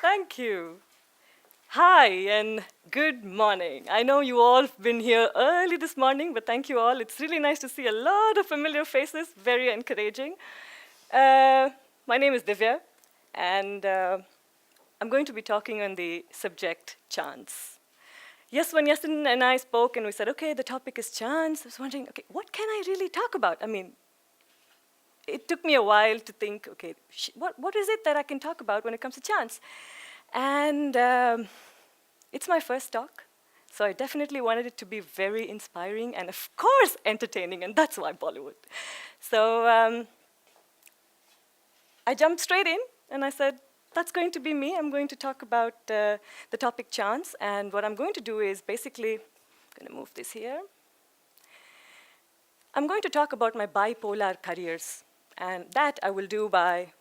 Thank you. Hi, and good morning. I know you all have been here early this morning, but thank you all. It's really nice to see a lot of familiar faces, very encouraging. My name is Divya, and I'm going to be talking on the subject chance. Yes, when Yasin and I spoke and we said, okay, the topic is chance, I was wondering, okay, what can I really talk about? I mean, it took me a while to think, okay, what is it that I can talk about when it comes to chance? And it's my first talk, so I definitely wanted it to be very inspiring and, of course, entertaining, and that's why Bollywood. So I jumped straight in, and I said, that's going to be me. I'm going to talk about the topic chance, and what I'm going to do is basically, I'm going to move this here. I'm going to talk about my bipolar careers, and that I will do by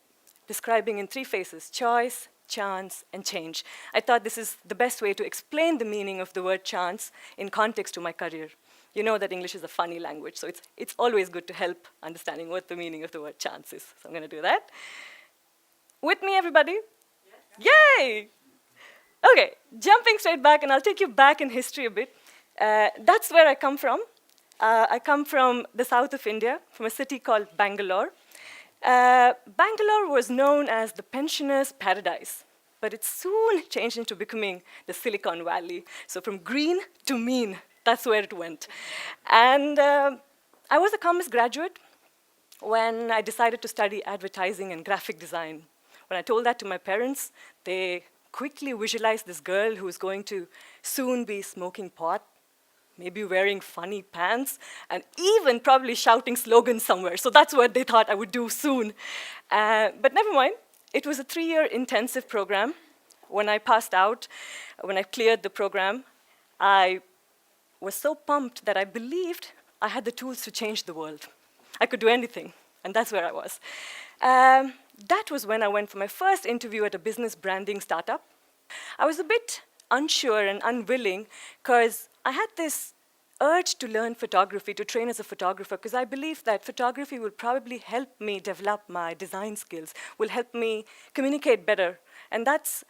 describing in three phases: choice, chance, and change. I thought this is the best way to explain the meaning of the word chance in context to my career. You know that English is a funny language, so it's always good to help understanding what the meaning of the word chance is. So I'm going to do that. With me, everybody? Yes. Yay! Okay, jumping straight back, and I'll take you back in history a bit. That's where I come from. I come from the south of India, from a city called Bangalore. Bangalore was known as the pensioners' paradise, but it soon changed into becoming the Silicon Valley. So from green to mean, that's where it went. And I was a commerce graduate when I decided to study advertising and graphic design. When I told that to my parents, they quickly visualized this girl who was going to soon be smoking pot, maybe wearing funny pants, and even probably shouting slogans somewhere. So that's what they thought I would do soon. But never mind. It was a 3-year intensive program. When I passed out, when I cleared the program, I was so pumped that I believed I had the tools to change the world. I could do anything, and that's where I was. That was when I went for my first interview at a business branding startup. I was a bit unsure and unwilling because I had this urge to learn photography, to train as a photographer, because I believe that photography will probably help me develop my design skills, will help me communicate better. And that's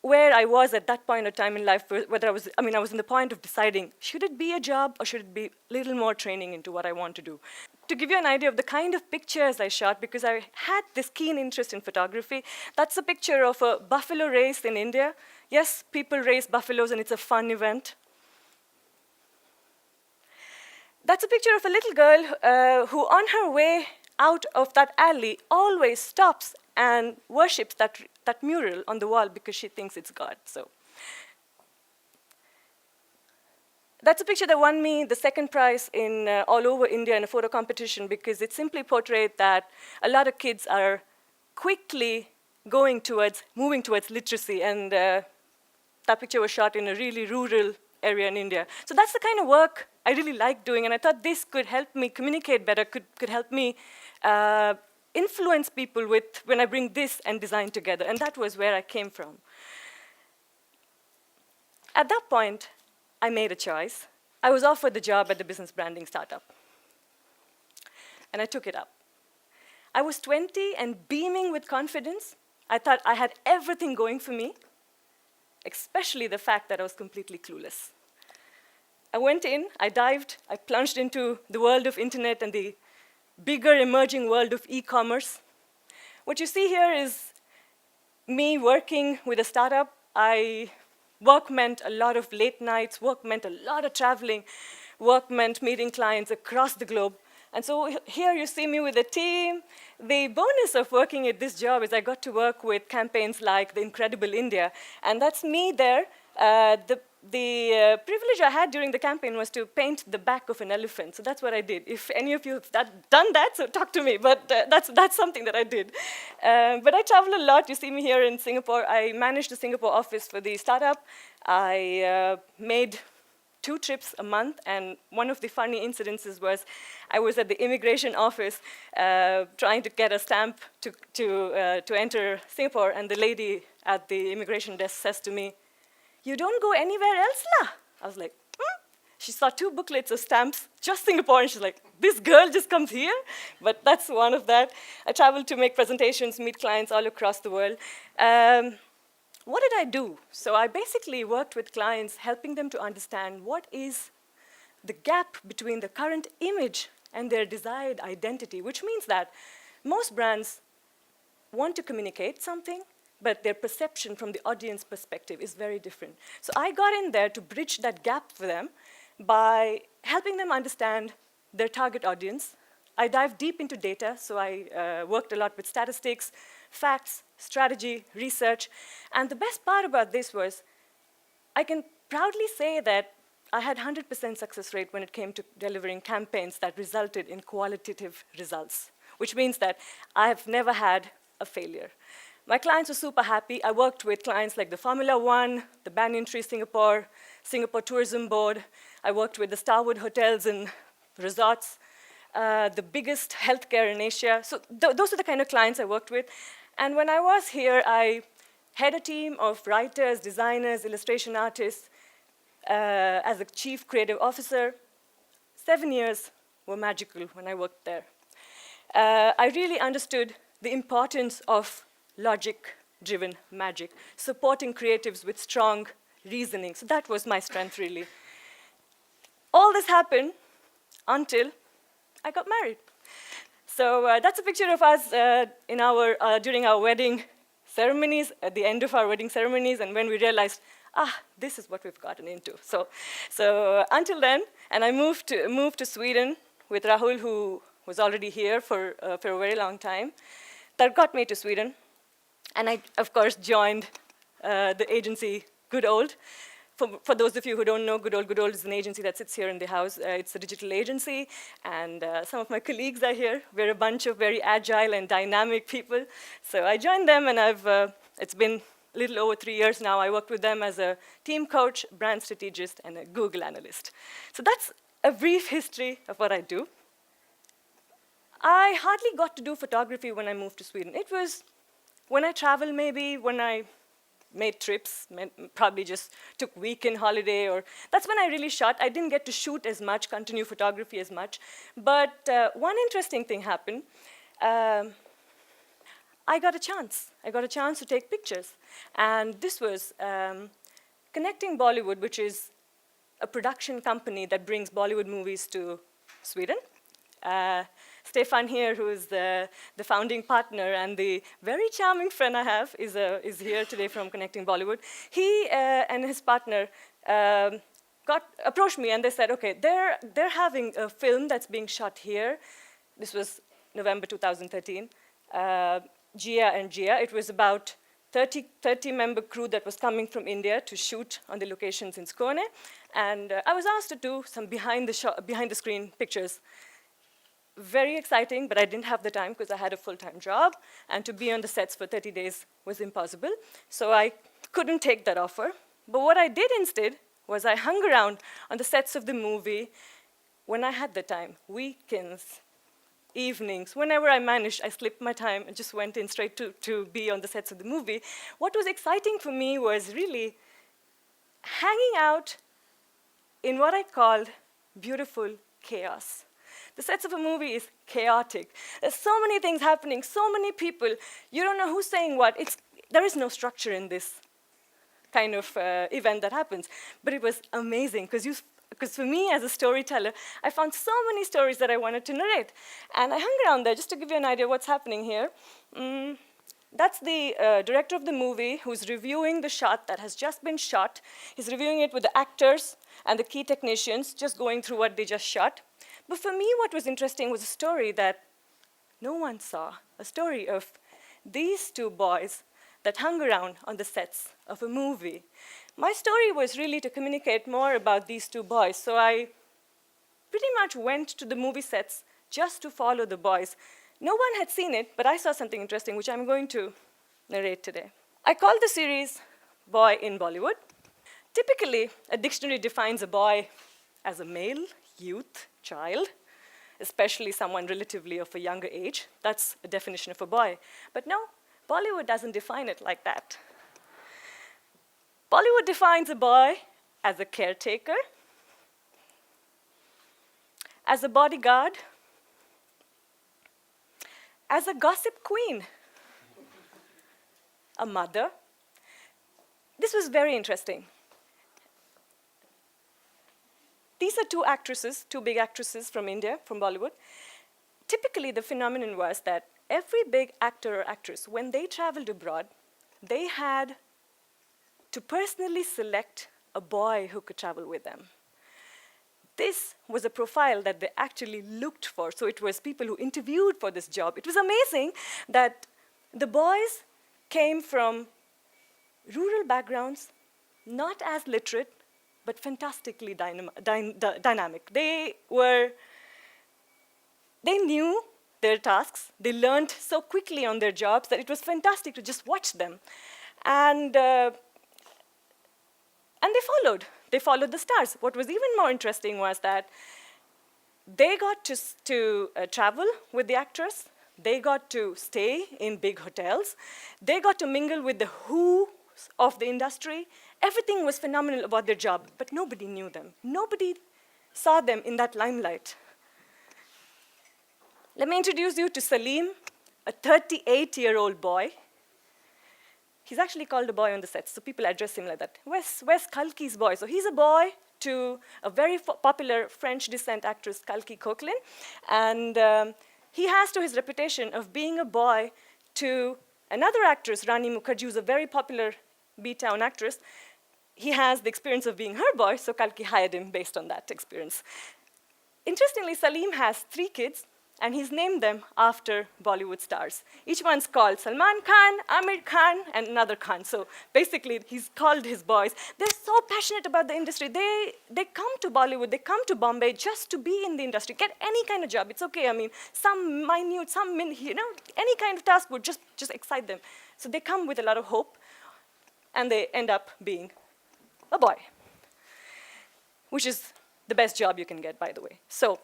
where I was at that point of time in life, whether I was in the point of deciding, should it be a job or should it be a little more training into what I want to do? To give you an idea of the kind of pictures I shot, because I had this keen interest in photography, that's a picture of a buffalo race in India. Yes, people race buffaloes and it's a fun event. That's a picture of a little girl who, on her way out of that alley, always stops and worships that mural on the wall because she thinks it's God. So that's a picture that won me the second prize in all over India in a photo competition because it simply portrayed that a lot of kids are quickly moving towards literacy, and that picture was shot in a really rural area in India. So that's the kind of work I really like doing, and I thought this could help me communicate better, could help me influence people when I bring this and design together, and that was where I came from. At that point, I made a choice. I was offered the job at the business branding startup, and I took it up. I was 20 and beaming with confidence. I thought I had everything going for me, especially the fact that I was completely clueless. I went in, I dived, I plunged into the world of internet and the bigger emerging world of e-commerce. What you see here is me working with a startup. Work meant a lot of late nights, work meant a lot of traveling, work meant meeting clients across the globe. And so here you see me with a team. The bonus of working at this job is I got to work with campaigns like The Incredible India, and that's me there The privilege I had during the campaign was to paint the back of an elephant. So that's what I did. If any of you have done that, so talk to me. But that's something that I did. But I travel a lot. You see me here in Singapore. I managed the Singapore office for the startup. I made 2 trips a month, and one of the funny incidences was I was at the immigration office trying to get a stamp to enter Singapore, and the lady at the immigration desk says to me, "You don't go anywhere else, lah?" I was like, hmm? She saw 2 booklets of stamps, just Singapore, and she's like, "This girl just comes here?" But that's one of that. I traveled to make presentations, meet clients all across the world. What did I do? So I basically worked with clients, helping them to understand what is the gap between the current image and their desired identity, which means that most brands want to communicate something, but their perception from the audience perspective is very different. So I got in there to bridge that gap for them by helping them understand their target audience. I dived deep into data, so I worked a lot with statistics, facts, strategy, research. And the best part about this was I can proudly say that I had 100% success rate when it came to delivering campaigns that resulted in qualitative results, which means that I have never had a failure. My clients were super happy. I worked with clients like the Formula One, the Banyan Tree Singapore, Singapore Tourism Board. I worked with the Starwood Hotels and Resorts, the biggest healthcare in Asia. So those are the kind of clients I worked with. And when I was here, I had a team of writers, designers, illustration artists. As a chief creative officer, 7 years were magical when I worked there. I really understood the importance of logic-driven magic, supporting creatives with strong reasoning. So that was my strength, really. All this happened until I got married. So that's a picture of us during our wedding ceremonies, at the end of our wedding ceremonies, and when we realized, this is what we've gotten into. So until then, and I moved to Sweden with Rahul, who was already here for a very long time. That got me to Sweden. And I, of course, joined the agency Good Old. For those of you who don't know, Good Old is an agency that sits here in the house. It's a digital agency, and some of my colleagues are here. We're a bunch of very agile and dynamic people. So I joined them, and it's been a little over 3 years now. I worked with them as a team coach, brand strategist, and a Google analyst. So that's a brief history of what I do. I hardly got to do photography when I moved to Sweden. It was when I travel, maybe, when I made trips, probably just took weekend holiday, or that's when I really shot. I didn't get to shoot as much, continue photography as much. But one interesting thing happened. I got a chance. I got a chance to take pictures. And this was Connecting Bollywood, which is a production company that brings Bollywood movies to Sweden. Stefan here, who is the founding partner and the very charming friend I have, is here today from Connecting Bollywood. He and his partner approached me, and they said, okay, they're having a film that's being shot here. This was November 2013. Gia and Gia. It was about 30-member crew that was coming from India to shoot on the locations in Skåne. And I was asked to do some behind-the-screen pictures. Very exciting, but I didn't have the time because I had a full-time job, and to be on the sets for 30 days was impossible. So I couldn't take that offer. But what I did instead was I hung around on the sets of the movie when I had the time, weekends, evenings, whenever I managed, I slipped my time and just went in straight to be on the sets of the movie. What was exciting for me was really hanging out in what I called beautiful chaos. The sets of a movie is chaotic. There's so many things happening, so many people. You don't know who's saying what. There is no structure in this kind of event that happens. But it was amazing, because for me as a storyteller, I found so many stories that I wanted to narrate. And I hung around there just to give you an idea of what's happening here. That's the director of the movie who's reviewing the shot that has just been shot. He's reviewing it with the actors and the key technicians, just going through what they just shot. But for me, what was interesting was a story that no one saw, a story of these 2 boys that hung around on the sets of a movie. My story was really to communicate more about these two boys, so I pretty much went to the movie sets just to follow the boys. No one had seen it, but I saw something interesting, which I'm going to narrate today. I called the series Boy in Bollywood. Typically, a dictionary defines a boy as a male, youth, child, especially someone relatively of a younger age. That's a definition of a boy. But no, Bollywood doesn't define it like that. Bollywood defines a boy as a caretaker, as a bodyguard, as a gossip queen, a mother. This was very interesting. These are two actresses, two big actresses from India, from Bollywood. Typically, the phenomenon was that every big actor or actress, when they traveled abroad, they had to personally select a boy who could travel with them. This was a profile that they actually looked for. So it was people who interviewed for this job. It was amazing that the boys came from rural backgrounds, not as literate, but fantastically dynamic. They knew their tasks. They learned so quickly on their jobs that it was fantastic to just watch them. And they followed. They followed the stars. What was even more interesting was that they got to travel with the actress. They got to stay in big hotels. They got to mingle with the who's of the industry. Everything was phenomenal about their job, but nobody knew them. Nobody saw them in that limelight. Let me introduce you to Salim, a 38-year-old boy. He's actually called a boy on the set, so people address him like that. Where's Kalki's boy? So he's a boy to a very popular French descent actress, Kalki Koechlin, and he has to his reputation of being a boy to another actress, Rani Mukherjee, who's a very popular B-town actress. He has the experience of being her boy, so Kalki hired him based on that experience. Interestingly, Salim has 3 kids, and he's named them after Bollywood stars. Each one's called Salman Khan, Amir Khan, and another Khan. So basically, he's called his boys. They're so passionate about the industry. They come to Bollywood, they come to Bombay just to be in the industry, get any kind of job. It's okay. I mean, some minute, any kind of task would just excite them. So they come with a lot of hope, and they end up being a boy, which is the best job you can get, by the way. So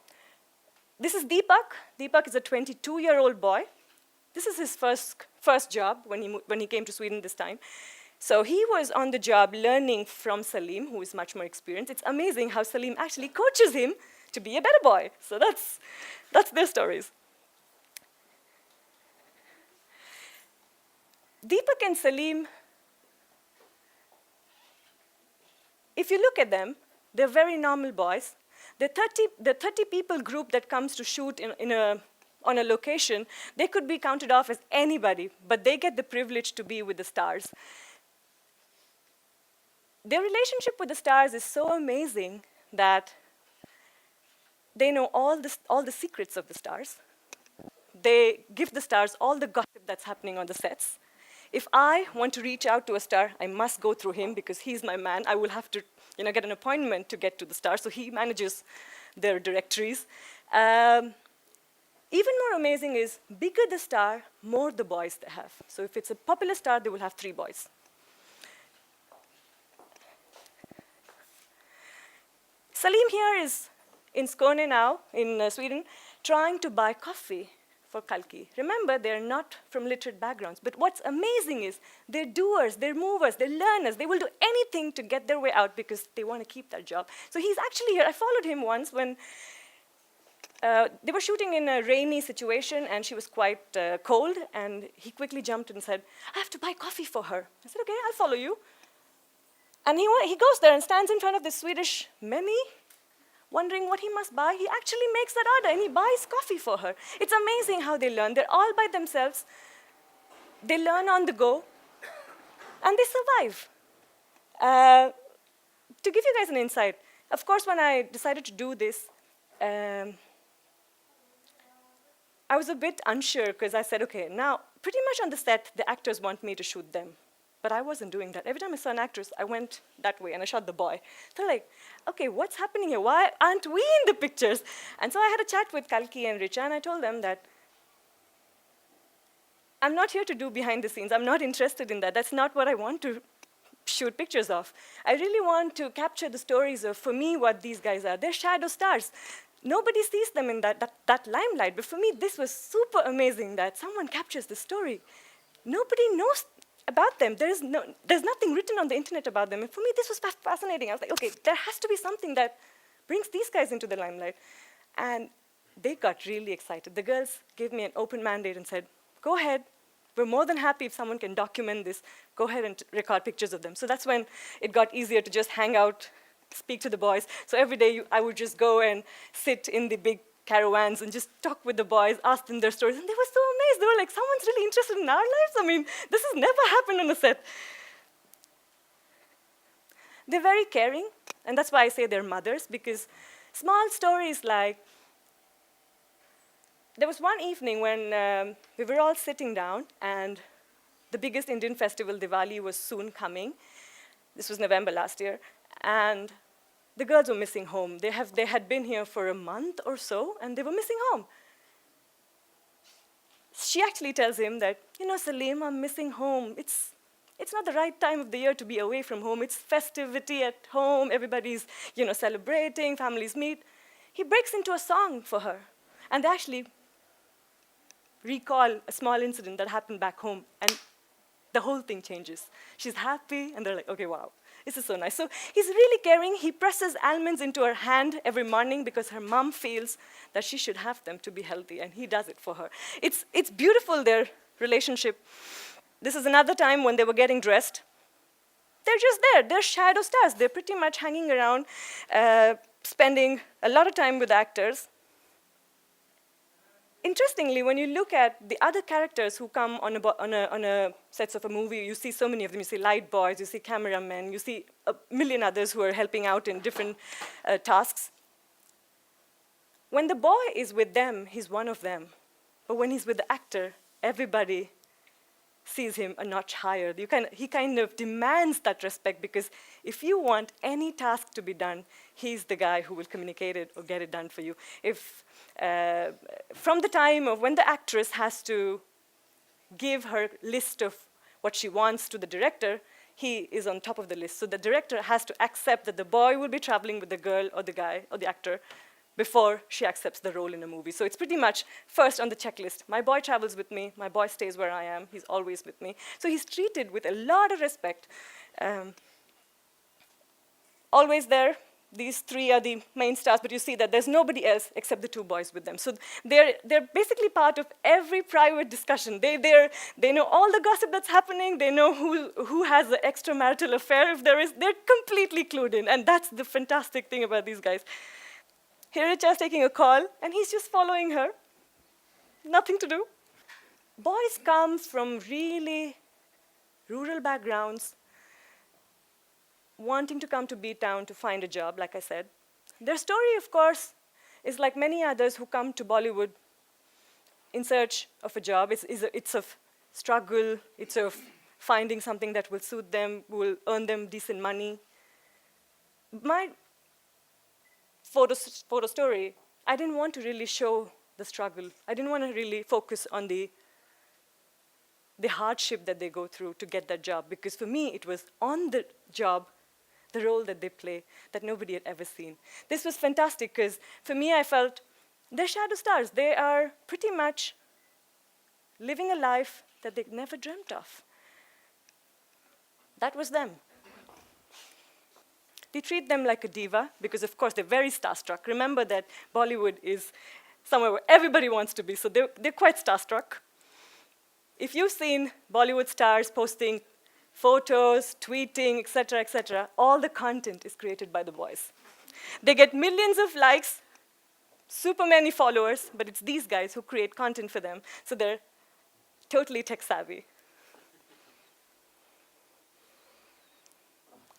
this is Deepak. Deepak is a 22-year-old boy. This is his first job when he came to Sweden this time. So he was on the job learning from Salim, who is much more experienced. It's amazing how Salim actually coaches him to be a better boy. So that's their stories. Deepak and Salim, if you look at them, they're very normal boys. The 30 people group that comes to shoot on a location, they could be counted off as anybody, but they get the privilege to be with the stars. Their relationship with the stars is so amazing that they know all the secrets of the stars. They give the stars all the gossip that's happening on the sets. If I want to reach out to a star, I must go through him because he's my man. I will have to get an appointment to get to the star, so he manages their directories. Even more amazing is, bigger the star, more the boys they have. So if it's a popular star, they will have 3 boys. Salim here is in Skåne now, in Sweden, trying to buy coffee for Kalki. Remember, they're not from literate backgrounds, but what's amazing is they're doers, they're movers, they're learners. They will do anything to get their way out because they want to keep that job. So he's actually here. I followed him once when they were shooting in a rainy situation, and she was quite cold, and he quickly jumped and said, I have to buy coffee for her. I said, okay, I'll follow you. And he goes there and stands in front of this Swedish memi, wondering what he must buy. He actually makes that order, and he buys coffee for her. It's amazing how they learn. They're all by themselves. They learn on the go, and they survive. To give you guys an insight, of course, when I decided to do this, I was a bit unsure, because I said, okay, now, pretty much on the set, the actors want me to shoot them. but I wasn't doing that. Every time I saw an actress, I went that way and I shot the boy. They're like, okay, what's happening here? Why aren't we in the pictures? And so I had a chat with Kalki and Richa, and I told them that I'm not here to do behind the scenes. I'm not interested in that. That's not what I want to shoot pictures of. I really want to capture the stories of, for me, what these guys are. They're shadow stars. Nobody sees them in that limelight. But for me, this was super amazing that someone captures the story. Nobody knows about them. There's nothing written on the internet about them. And for me, this was fascinating. I was like, okay, there has to be something that brings these guys into the limelight. And they got really excited. The girls gave me an open mandate and said, go ahead. We're more than happy if someone can document this. Go ahead and record pictures of them. So that's when it got easier to just hang out, speak to the boys. So every day I would just go and sit in the big caravans and just talk with the boys, ask them their stories. And they were so amazed. They were like, someone's really interested in our lives? I mean, this has never happened on a set. They're very caring. And that's why I say they're mothers, because small stories like, there was one evening when we were all sitting down, and the biggest Indian festival, Diwali, was soon coming. This was November last year. And the girls were missing home. They had been here for a month or so, and they were missing home. She actually tells him that, you know, Salim, I'm missing home. It's not the right time of the year to be away from home. It's festivity at home. Everybody's, you know, celebrating. Families meet. He breaks into a song for her. And they actually recall a small incident that happened back home, and the whole thing changes. She's happy, and they're like, okay, wow, this is so nice. So he's really caring. He presses almonds into her hand every morning because her mom feels that she should have them to be healthy, and he does it for her. It's beautiful, their relationship. This is another time when they were getting dressed. They're just there. They're shadow stars. They're pretty much hanging around, spending a lot of time with actors. Interestingly, when you look at the other characters who come on a sets of a movie, you see so many of them. You see light boys, you see cameramen, you see a million others who are helping out in different tasks. When the boy is with them, he's one of them. But when he's with the actor, everybody sees him a notch higher. He kind of demands that respect, because if you want any task to be done, he's the guy who will communicate it or get it done for you. From the time of when the actress has to give her list of what she wants to the director, he is on top of the list. So the director has to accept that the boy will be traveling with the girl or the guy or the actor before she accepts the role in a movie. So it's pretty much first on the checklist. My boy travels with me. My boy stays where I am. He's always with me. So he's treated with a lot of respect. Always there. These three are the main stars, but you see that there's nobody else except the two boys with them. So they're basically part of every private discussion. They know all the gossip that's happening. They know who has the extramarital affair, if there is. They're completely clued in, and that's the fantastic thing about these guys. Here Richa's taking a call, and he's just following her. Nothing to do. Boys come from really rural backgrounds, wanting to come to B-Town to find a job, like I said. Their story, of course, is like many others who come to Bollywood in search of a job. It's of struggle. It's of finding something that will suit them, will earn them decent money. My photo story, I didn't want to really show the struggle. I didn't want to really focus on the hardship that they go through to get that job, because for me, it was on the job, the role that they play, that nobody had ever seen. This was fantastic, because for me, I felt they're shadow stars. They are pretty much living a life that they never dreamt of. That was them. We treat them like a diva, because of course they're very starstruck. Remember that Bollywood is somewhere where everybody wants to be, so they're quite starstruck. If you've seen Bollywood stars posting photos, tweeting, etc., all the content is created by the boys. They get millions of likes, super many followers, but it's these guys who create content for them, so they're totally tech savvy.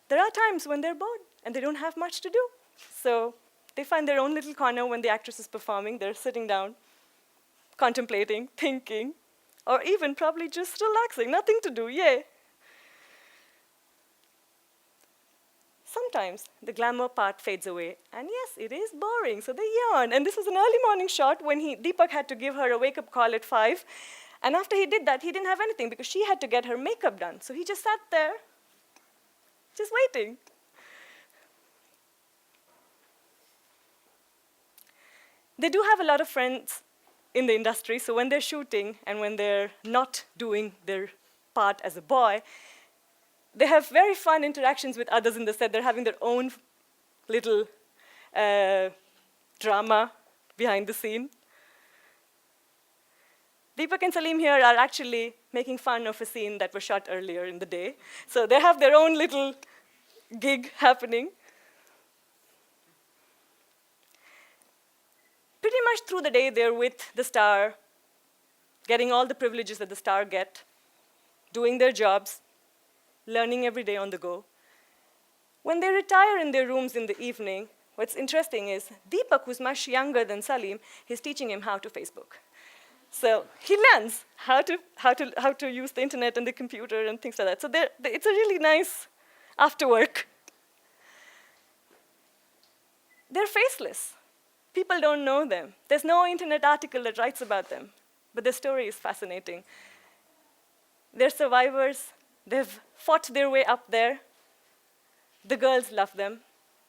There are times when they're bored and they don't have much to do. So they find their own little corner when the actress is performing. They're sitting down, contemplating, thinking, or even probably just relaxing, nothing to do, yay. sometimes the glamour part fades away. And yes, it is boring, so they yawn. And this was an early morning shot when Deepak had to give her a wake-up call at 5. And after he did that, he didn't have anything because she had to get her makeup done. So he just sat there, just waiting. They do have a lot of friends in the industry, so when they're shooting and when they're not doing their part as a boy, they have very fun interactions with others in the set. They're having their own little drama behind the scene. Deepak and Salim here are actually making fun of a scene that was shot earlier in the day. So they have their own little gig happening. Pretty much through the day, they're with the star, getting all the privileges that the star get, doing their jobs, learning every day on the go. When they retire in their rooms in the evening, what's interesting is Deepak, who's much younger than Salim, he's teaching him how to Facebook. So he learns how to use the internet and the computer and things like that. So it's a really nice after work. They're faceless. People don't know them. There's no internet article that writes about them, but their story is fascinating. They're survivors. They've fought their way up there. The girls love them.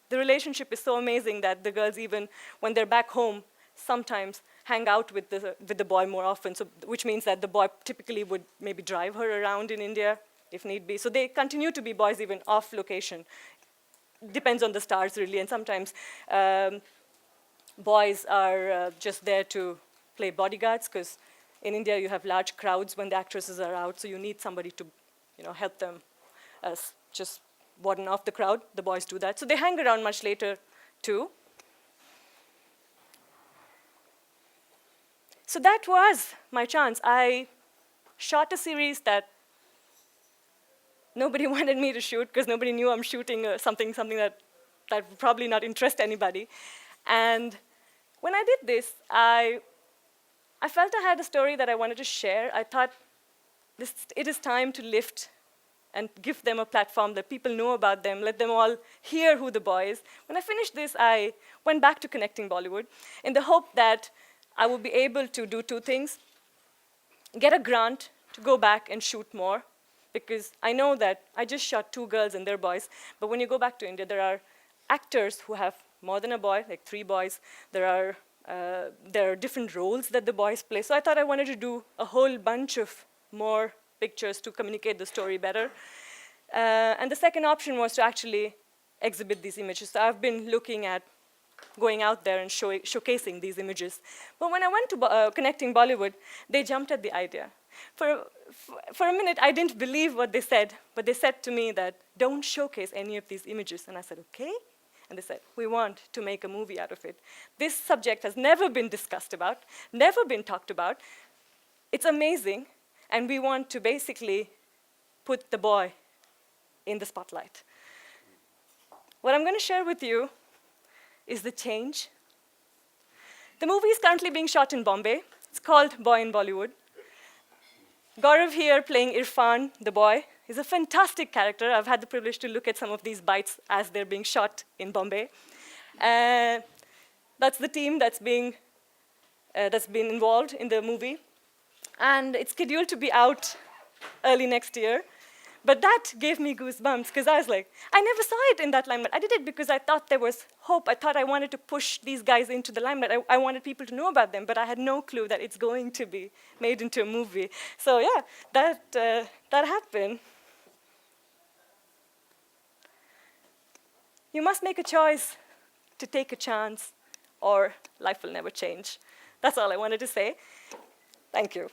The relationship is so amazing that the girls, even when they're back home, sometimes hang out with the boy more often, so, which means that the boy typically would maybe drive her around in India, if need be. So they continue to be boys even off location. Depends on the stars, really, and sometimes boys are just there to play bodyguards, because in India you have large crowds when the actresses are out, so you need somebody to help them just warden off the crowd. The boys do that. So they hang around much later, too. So that was my chance. I shot a series that nobody wanted me to shoot, because nobody knew I'm shooting something that would probably not interest anybody. And when I did this, I felt I had a story that I wanted to share. I thought it is time to lift and give them a platform that people know about them, let them all hear who the boy is. When I finished this, I went back to Connecting Bollywood in the hope that I would be able to do two things: get a grant to go back and shoot more, because I know that I just shot 2 girls and their boys, but when you go back to India, there are actors who have more than a boy, like 3 boys. There are different roles that the boys play. So I thought I wanted to do a whole bunch of more pictures to communicate the story better. And the second option was to actually exhibit these images. So I've been looking at going out there and showcasing these images. But when I went to Connecting Bollywood, they jumped at the idea. For a minute, I didn't believe what they said, but they said to me that, don't showcase any of these images. And I said, okay. And they said, we want to make a movie out of it. This subject has never been discussed about, never been talked about. It's amazing, and we want to basically put the boy in the spotlight. What I'm going to share with you is the change. The movie is currently being shot in Bombay. It's called Boy in Bollywood. Gaurav here playing Irfan, the boy, is a fantastic character. I've had the privilege to look at some of these bites as they're being shot in Bombay. That's the team that's been involved in the movie. And it's scheduled to be out early next year. But that gave me goosebumps, because I was like, I never saw it in that limelight. I did it because I thought there was hope. I thought I wanted to push these guys into the limelight. I wanted people to know about them, but I had no clue that it's going to be made into a movie. So yeah, that happened. You must make a choice to take a chance, or life will never change. That's all I wanted to say. Thank you.